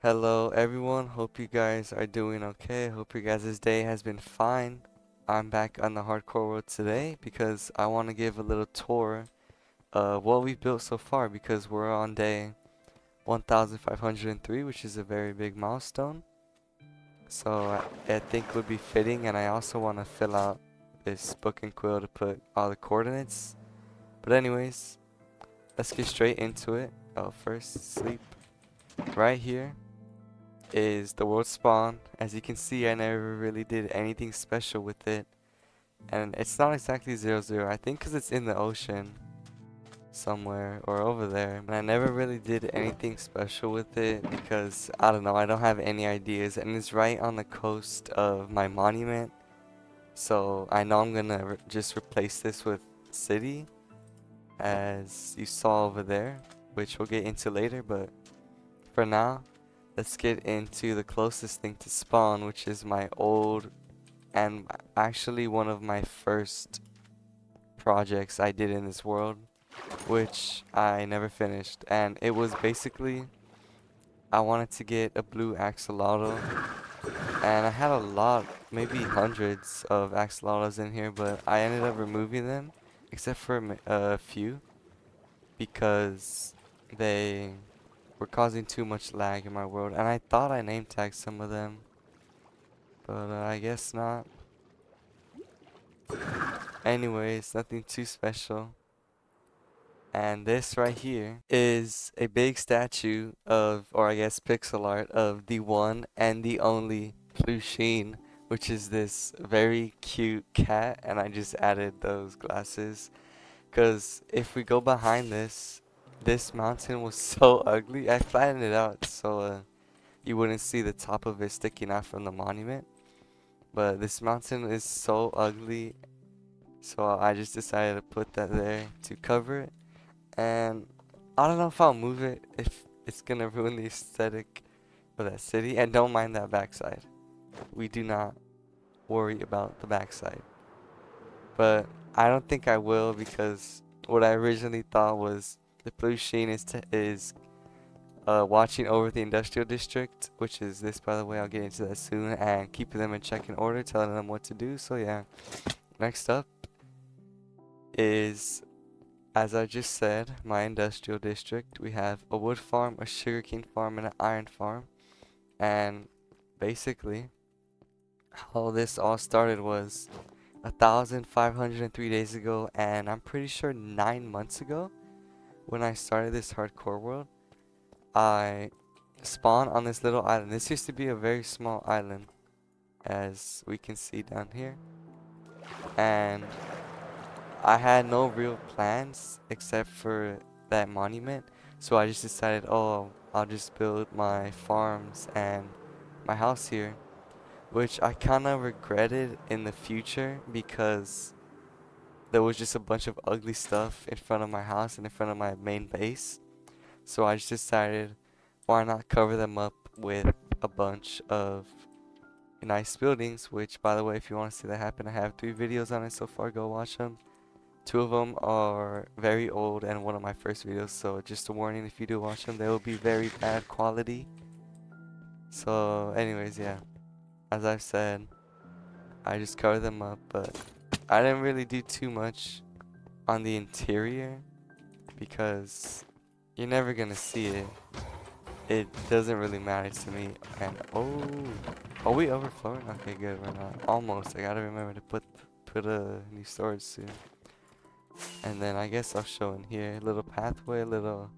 Hello everyone, hope you guys are doing okay. Hope your guys' day has been fine. I'm back on the hardcore world today because I want to give a little tour of what we've built so far because we're on day 1503, which is a very big milestone. So I think it would be fitting, and I also want to fill out this book and quill to put all the coordinates. But anyways, let's get straight into it. First, sleep right here is the world spawn. As you can see, I never really did anything special with it. And it's not exactly 0, 0. I think because it's in the ocean somewhere or over there. And I never really did anything special with it because, I don't know, I don't have any ideas. And it's right on the coast of my monument. So I know I'm gonna just replace this with city, as you saw over there, which we'll get into later. But for now, let's get into the closest thing to spawn, which is my old and actually one of my first projects I did in this world, which I never finished. And it was basically, I wanted to get a blue axolotl, and I had a lot, maybe hundreds of axolotls in here, but I ended up removing them, except for a few, because they were causing too much lag in my world. And I thought I name tagged some of them, but I guess not. Anyways, nothing too special. And this right here is a big statue of, or I guess pixel art of the one and the only Plushin, which is this very cute cat. And I just added those glasses. Because if we go behind this mountain was so ugly. I flattened it out so you wouldn't see the top of it sticking out from the monument. But this mountain is so ugly. So I just decided to put that there to cover it. And I don't know if I'll move it if it's gonna ruin the aesthetic of that city. And don't mind that backside. We do not worry about the backside. But I don't think I will because what I originally thought was the blue sheen is watching over the industrial district, which is this, by the way. I'll get into that soon, and keeping them in check and order, telling them what to do. So yeah. Next up is, as I just said, my industrial district. We have a wood farm, a sugarcane farm, and an iron farm. And basically, how this all started was 1,503 days ago, and I'm pretty sure 9 months ago, when I started this hardcore world, I spawned on this little island. This used to be a very small island, as we can see down here. And I had no real plans except for that monument. So I just decided, oh, I'll just build my farms and my house here, which I kind of regretted in the future because there was just a bunch of ugly stuff in front of my house and in front of my main base. So I just decided, why not cover them up with a bunch of nice buildings, which, by the way, if you want to see that happen, I have 3 videos on it so far. Go watch them. 2 of them are very old and one of my first videos, so just a warning, if you do watch them, they will be very bad quality. So anyways, yeah, as I've said, I just covered them up, but I didn't really do too much on the interior because you're never gonna see it. It doesn't really matter to me. And oh, are we overflowing? Okay, good, we're not. Almost. I gotta remember to put a new storage soon. And then I guess I'll show in here a little pathway, a little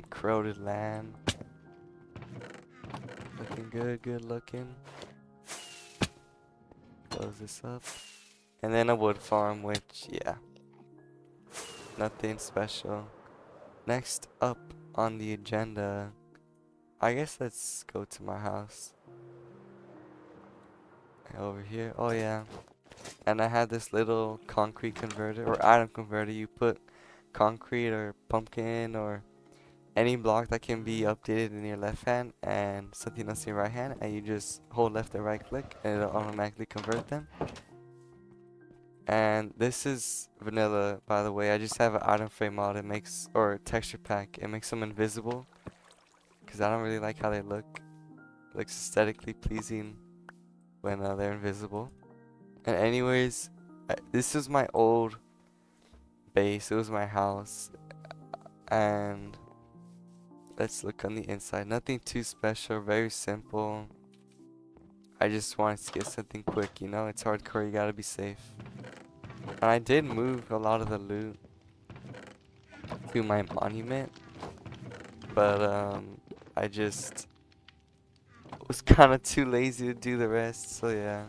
corroded land. Looking good, good looking. Close this up. And then a wood farm, which, yeah, nothing special. Next up on the agenda, I guess let's go to my house. Over here, oh yeah. And I had this little concrete converter, or item converter. You put concrete or pumpkin or any block that can be updated in your left hand and something else in your right hand, and you just hold left and right click and it'll automatically convert them. And this is vanilla, by the way. I just have an item frame mod. It makes, or texture pack, it makes them invisible, because I don't really like how they look. Looks aesthetically pleasing when they're invisible. And anyways, this is my old base. It was my house. And let's look on the inside. Nothing too special, very simple. I just wanted to get something quick, you know? It's hardcore, you gotta be safe. And I did move a lot of the loot to my monument, but I just was kind of too lazy to do the rest, so yeah.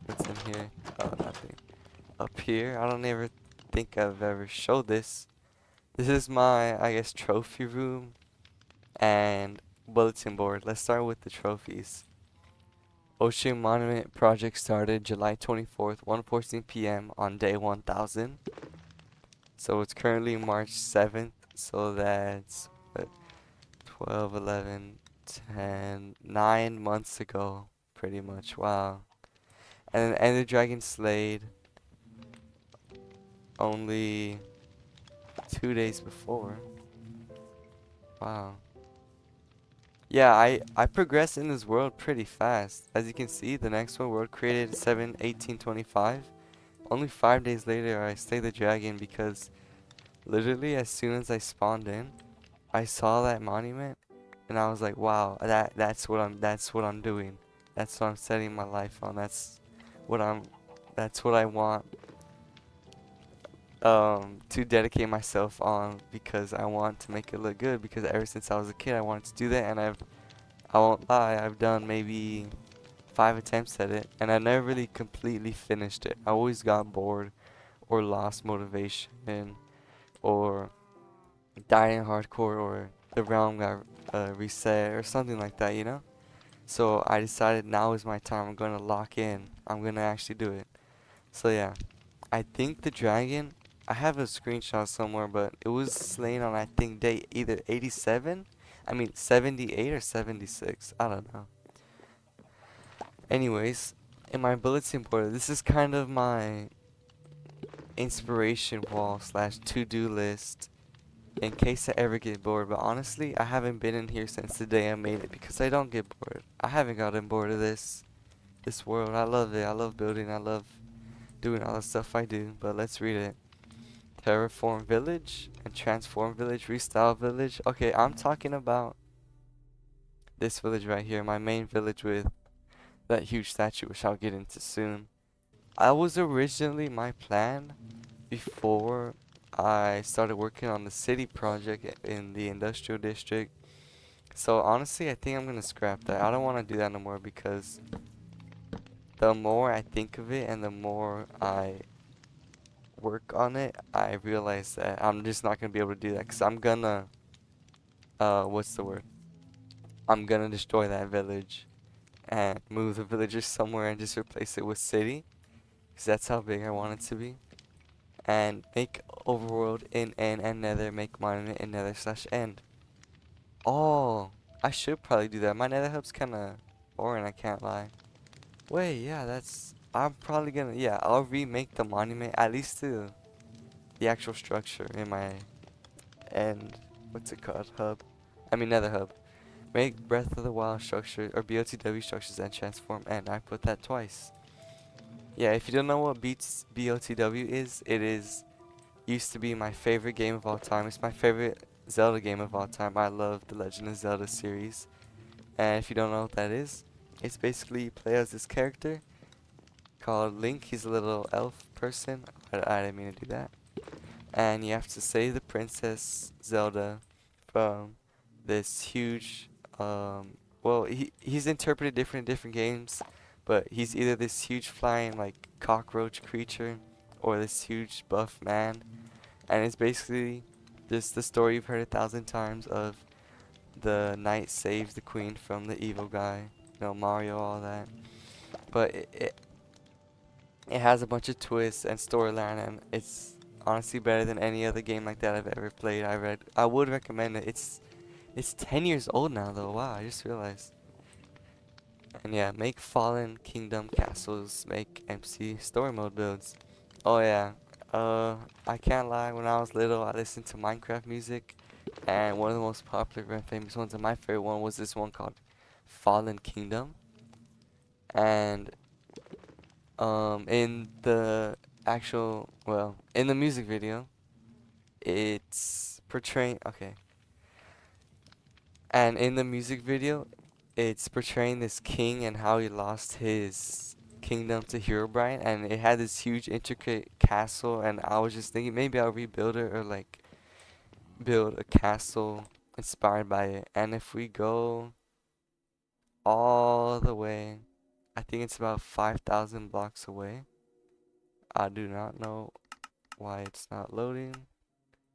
What's in here? Oh, nothing. Up here, I don't ever think I've ever showed this. This is my, I guess, trophy room and bulletin board. Let's start with the trophies. Ocean Monument project started July 24th, 1:14 p.m. on day 1000. So it's currently March 7th, so that's what, 12, 11, 10, 9 months ago, pretty much. Wow. And then Ender Dragon Slade only 2 days before. Wow. Yeah, I progressed in this world pretty fast. As you can see, the next one, world created 7/18/25. Only 5 days later, I slayed the dragon because literally as soon as I spawned in, I saw that monument, and I was like, wow, that's what I'm doing. That's what I'm setting my life on. What I'm, that's what I want to dedicate myself on because I want to make it look good. Because ever since I was a kid, I wanted to do that, and I won't lie, I've done maybe 5 attempts at it, and I never really completely finished it. I always got bored or lost motivation or died in hardcore or the realm got reset or something like that, you know? So I decided now is my time. I'm gonna lock in. I'm gonna actually do it. So yeah, I think the dragon, I have a screenshot somewhere, but it was slain on I think day either 87, I mean 78 or 76. I don't know. Anyways, in my bulletin board, this is kind of my inspiration wall slash to-do list in case I ever get bored. But honestly, I haven't been in here since the day I made it because I don't get bored. I haven't gotten bored of this world. I love it. I love building. I love doing all the stuff I do. But let's read it. Terraform village and transform village, restyle village. Okay, I'm talking about this village right here, my main village with that huge statue, which I'll get into soon. I was originally, my plan before I started working on the city project in the industrial district. So honestly, I think I'm gonna scrap that. I don't want to do that no more because the more I think of it and the more I work on it, I realize that I'm just not gonna be able to do that because I'm gonna, what's the word? I'm gonna destroy that village and move the villagers somewhere and just replace it with city because that's how big I want it to be. And make overworld in N and nether, make monument in nether slash end. Oh, I should probably do that. My nether hub's kinda boring, I can't lie. Wait, yeah, I'm probably gonna, yeah, I'll remake the monument, at least to the actual structure in my end, what's it called, hub? I mean nether hub. Make Breath of the Wild structure, or BOTW structures and transform end. I put that twice. Yeah, if you don't know what Beats BOTW is, it is used to be my favorite game of all time. It's my favorite Zelda game of all time. I love the Legend of Zelda series. And if you don't know what that is, it's basically you play as this character called Link. He's a little elf person. I didn't mean to do that. And you have to save the Princess Zelda from this huge, well, he's interpreted different games, but he's either this huge flying like cockroach creature or this huge buff man, and it's basically just the story you've heard 1,000 times of the knight saves the queen from the evil guy, you know, Mario, all that. But it has a bunch of twists and storyline, and it's honestly better than any other game like that I've ever played. I would recommend it. It's 10 years old now though. Wow, I just realized. And yeah, make Fallen Kingdom castles, make MC story mode builds. Oh yeah. I can't lie, when I was little I listened to Minecraft music And one of the most popular and famous ones, and my favorite one, was this one called Fallen Kingdom. And in the in the music video, it's portraying, okay. And in the music video, it's portraying this king and how he lost his kingdom to Herobrine, and it had this huge intricate castle, and I was just thinking maybe I'll rebuild it, or like build a castle inspired by it. And if we go all the way, I think it's about 5,000 blocks away. I do not know why it's not loading.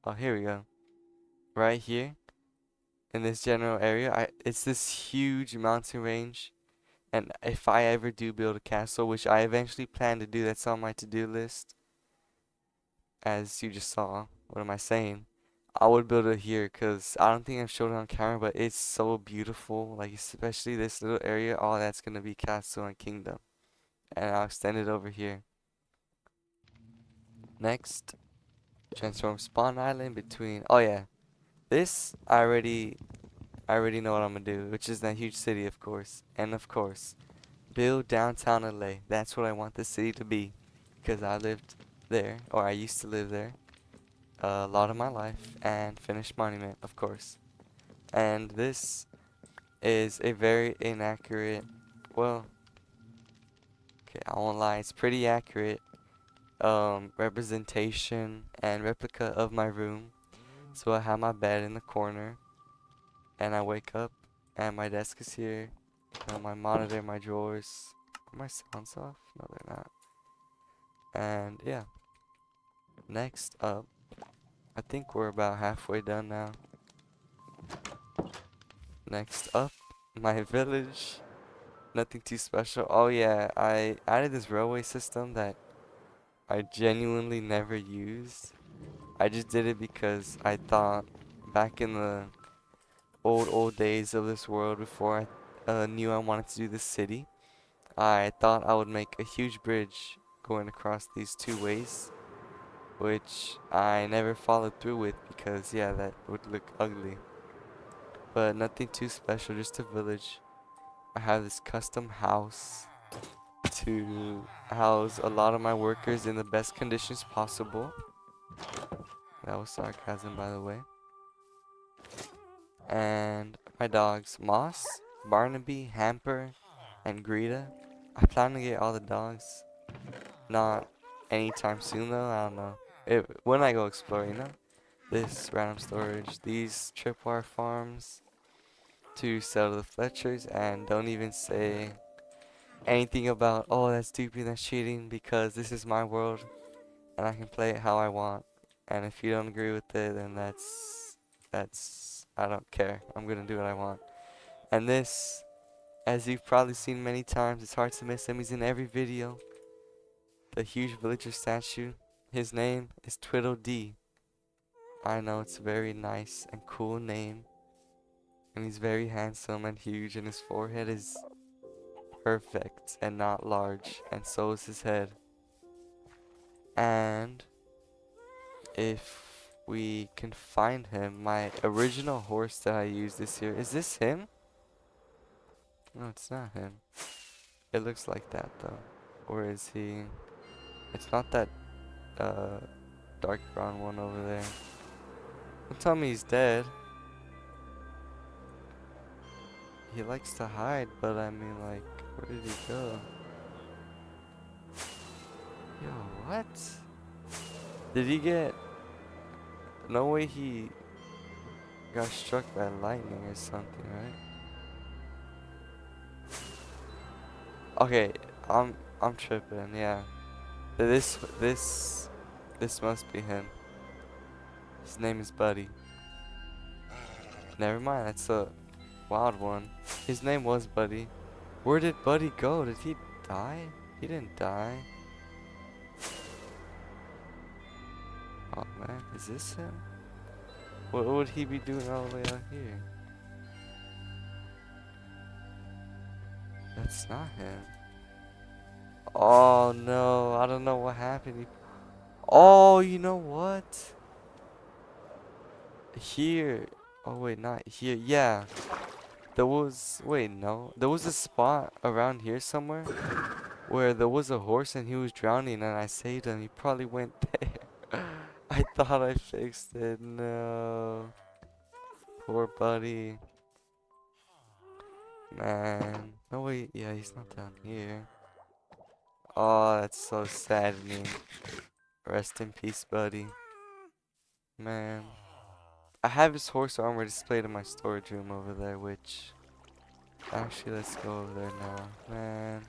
Oh, here we go. Right here in this general area, it's this huge mountain range. And if I ever do build a castle, which I eventually plan to do, that's on my to-do list. As you just saw, what am I saying? I would build it here because I don't think I've showed it on camera, but it's so beautiful. Like, especially this little area, all that's gonna be castle and kingdom. And I'll extend it over here. Next, transform spawn island between. Oh yeah, this I already know what I'm gonna do, which is that huge city, of course, and of course, build downtown LA. That's what I want the city to be, because I lived there, or I used to live there, a lot of my life, and finished Monument, of course. And this is a very inaccurate, well, okay, I won't lie, it's pretty accurate, representation and replica of my room. So I have my bed in the corner, and I wake up, and my desk is here, my monitor, my drawers. Are my sounds off? No, they're not. And yeah, next up, I think we're about halfway done now. Next up, my village. Nothing too special. Oh yeah, I added this railway system that I genuinely never used. I just did it because I thought back in the old days of this world before I knew I wanted to do this city, I thought I would make a huge bridge going across these two ways, which I never followed through with because yeah, that would look ugly. But nothing too special, just a village. I have this custom house to house a lot of my workers in the best conditions possible. That was sarcasm, by the way. And my dogs, Moss, Barnaby, Hamper, and Greta. I plan to get all the dogs. Not anytime soon though, I don't know. When I go explore, you know? This random storage, these tripwire farms to sell to the Fletchers, and don't even say anything about, oh, that's duping, that's cheating, because this is my world and I can play it how I want. And if you don't agree with it, then I don't care. I'm gonna do what I want. And this, as you've probably seen many times, it's hard to miss him. He's in every video. The huge villager statue. His name is Twiddle D. I know, it's a very nice and cool name. And he's very handsome and huge, and his forehead is perfect and not large, and so is his head. And if we can find him, my original horse that I used this year, is this him? No, it's not him. It looks like that though. Or is he? It's not that uh dark brown one over there. Don't tell me he's dead. He likes to hide, but I mean, like, where did he go? Yo, what? Did he get? No way he got struck by lightning or something, right? Okay, I'm tripping. Yeah, this must be him. His name is Buddy. Never mind, that's a wild one. His name was Buddy. Where did Buddy go? Did he die? He didn't die. Oh man, is this him? What would he be doing all the way out here? That's not him. Oh no, I don't know what happened. Oh, you know what? Here, Oh wait, not here. Yeah. There was, wait, no. There was a spot around here somewhere where there was a horse and he was drowning and I saved him. He probably went there. I thought I fixed it. No. Poor buddy. Man. No, wait. Yeah, he's not down here. Oh, that's so saddening. Rest in peace, buddy. Man. I have his horse armor displayed in my storage room over there, which... Actually, let's go over there now. Man.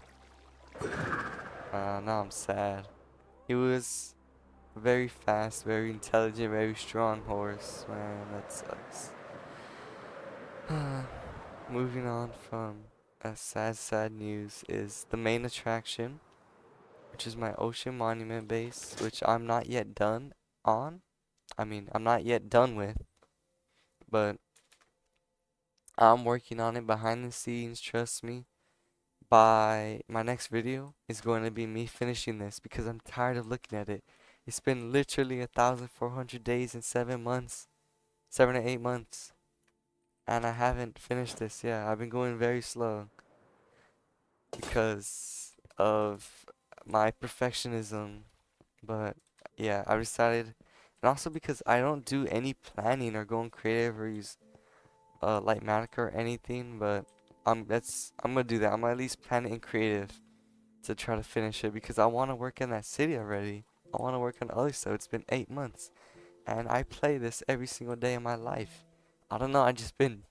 Now I'm sad. He was very fast, very intelligent, very strong horse. Man, that sucks. Moving on from sad news is the main attraction, which is my Ocean Monument base, which I'm not yet done on. I mean, I'm not yet done with, but I'm working on it behind the scenes, trust me. By my next video is going to be me finishing this because I'm tired of looking at it. It's been literally 1,400 days and 7 months, 7 or 8 months, and I haven't finished this. Yeah, I've been going very slow because of my perfectionism. But yeah, I decided, and also because I don't do any planning or going creative or use Lightmatica or anything. But I'm gonna do that. I'm gonna at least plan it in creative to try to finish it because I want to work in that city already. I want to work on other stuff. It's been 8 months and I play this every single day of my life. I don't know. I just been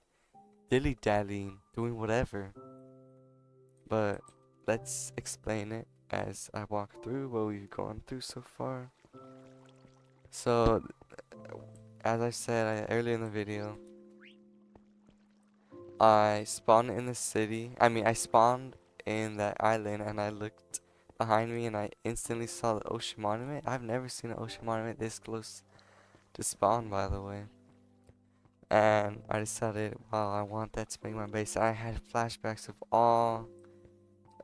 dilly-dallying, doing whatever. But let's explain it as I walk through what we've gone through so far. So, as I said earlier in the video, I spawned in the city. I mean, I spawned in that island and I looked behind me and I instantly saw the Ocean Monument. I've never seen an Ocean Monument this close to spawn, by the way. And I decided, wow, I want that to make my base. I had flashbacks of all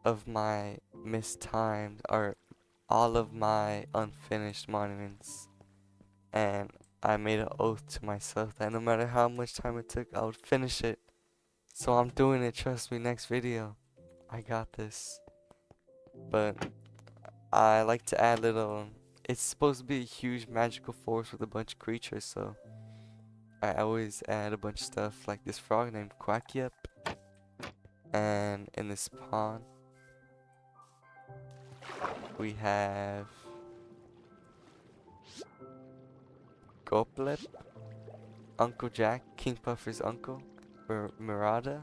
of my missed times, or all of my unfinished monuments. And I made an oath to myself that no matter how much time it took, I would finish it. So I'm doing it, trust me, next video. I got this. But I like to add little... It's supposed to be a huge magical forest with a bunch of creatures, so... I always add a bunch of stuff like this frog named Quackyup. And in this pond, we have... Goplep, Uncle Jack, King Puffer's uncle, Murata,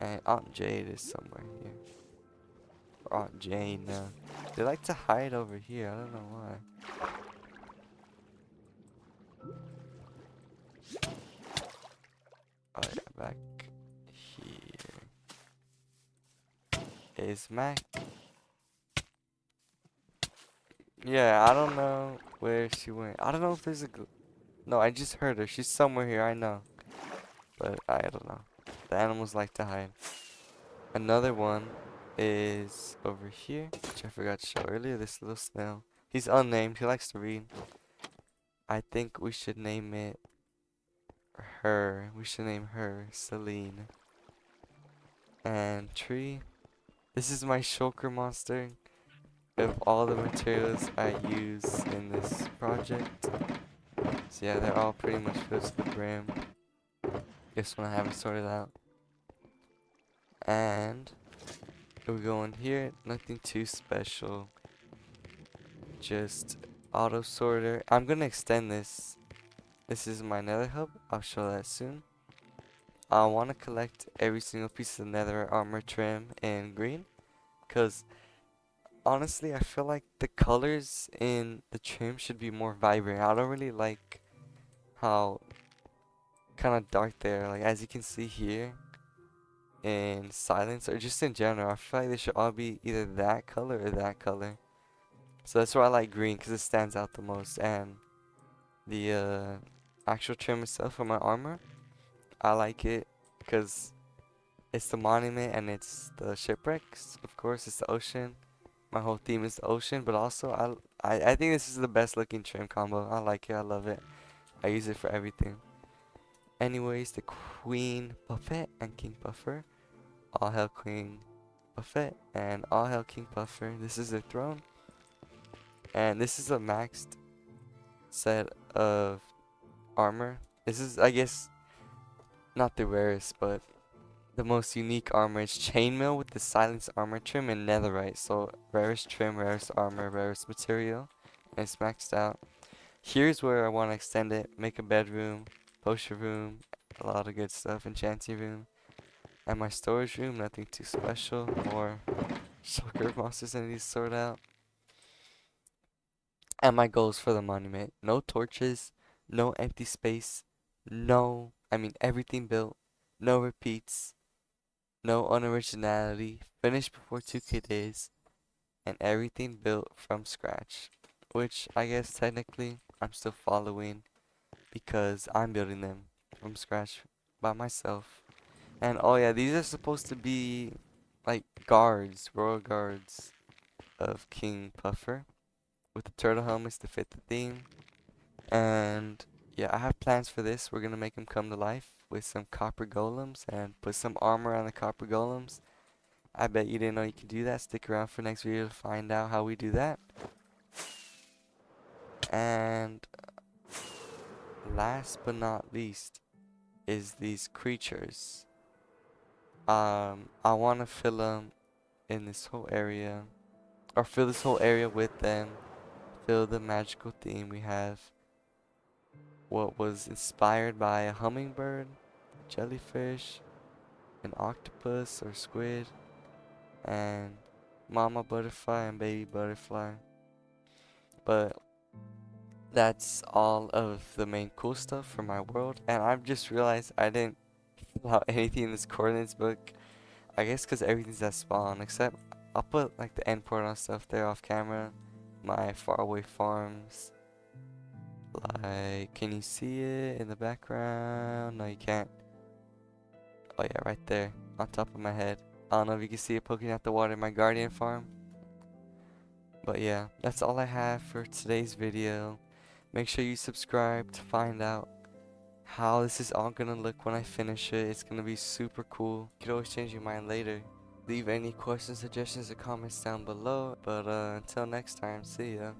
and Aunt Jade is somewhere here. Or Aunt Jane. They like to hide over here. I don't know why. Oh yeah, back here is Mac. Yeah, I don't know where she went. I don't know if there's a... No, I just heard her. She's somewhere here, I know. But I don't know. The animals like to hide. Another one is over here, which I forgot to show earlier. This little snail. He's unnamed. He likes to read. I think we should name it her. We should name her Celine. And tree. This is my shulker monster. Of all the materials I use in this project. So yeah, they're all pretty much filled to the brim. This one I haven't sorted out. And we go in here, nothing too special. Just auto sorter. I'm gonna extend this. This is my nether hub. I'll show that soon. I want to collect every single piece of nether armor trim in green. Because honestly, I feel like the colors in the trim should be more vibrant. I don't really like how kind of dark they are. Like as you can see here in silence or just in general, I feel like they should all be either that color or that color. So that's why I like green because it stands out the most. And the actual trim itself for my armor, I like it because it's the monument and it's the shipwrecks. Of course, it's the ocean. My whole theme is the ocean, but also I think this is the best looking trim combo. I like it. I love it. I use it for everything. Anyways, the Queen Buffet and King Puffer. All hail Queen Buffet and all hail King Puffer. This is their throne. And this is a maxed set of armor. This is, I guess, not the rarest, but the most unique armor is chainmail with the silence armor trim and netherite. So rarest trim, rarest armor, rarest material. And it's maxed out. Here's where I want to extend it. Make a bedroom, potion room, a lot of good stuff, enchanting room. And my storage room, nothing too special. More shulker monsters I need to sort out. And my goals for the monument. No torches, no empty space, everything built, no repeats, no unoriginality, finished before 2K days, and everything built from scratch. Which I guess technically I'm still following because I'm building them from scratch by myself. And oh yeah, these are supposed to be like guards, royal guards of King Puffer with the turtle helmets to fit the theme. And yeah, I have plans for this. We're gonna make them come to life with some copper golems and put some armor on the copper golems. I bet you didn't know you could do that. Stick around for next video to find out how we do that. And last but not least is these creatures. I want to fill them in this whole area, or fill this whole area with them. Fill the magical theme. We have what was inspired by a hummingbird, a jellyfish, an octopus or squid, and mama butterfly and baby butterfly. But that's all of the main cool stuff for my world. And I've just realized I didn't fill out anything in this coordinates book. I guess because everything's at spawn, except I'll put like the end portal stuff there off camera. My faraway farms. Like, can you see it in the background? No, you can't. Oh yeah, right there, on top of my head. I don't know if you can see it poking out the water in my guardian farm. But yeah, that's all I have for today's video. Make sure you subscribe to find out how this is all gonna look when I finish it. It's gonna be super cool. You can always change your mind later. Leave any questions, suggestions, or comments down below. But until next time, see ya.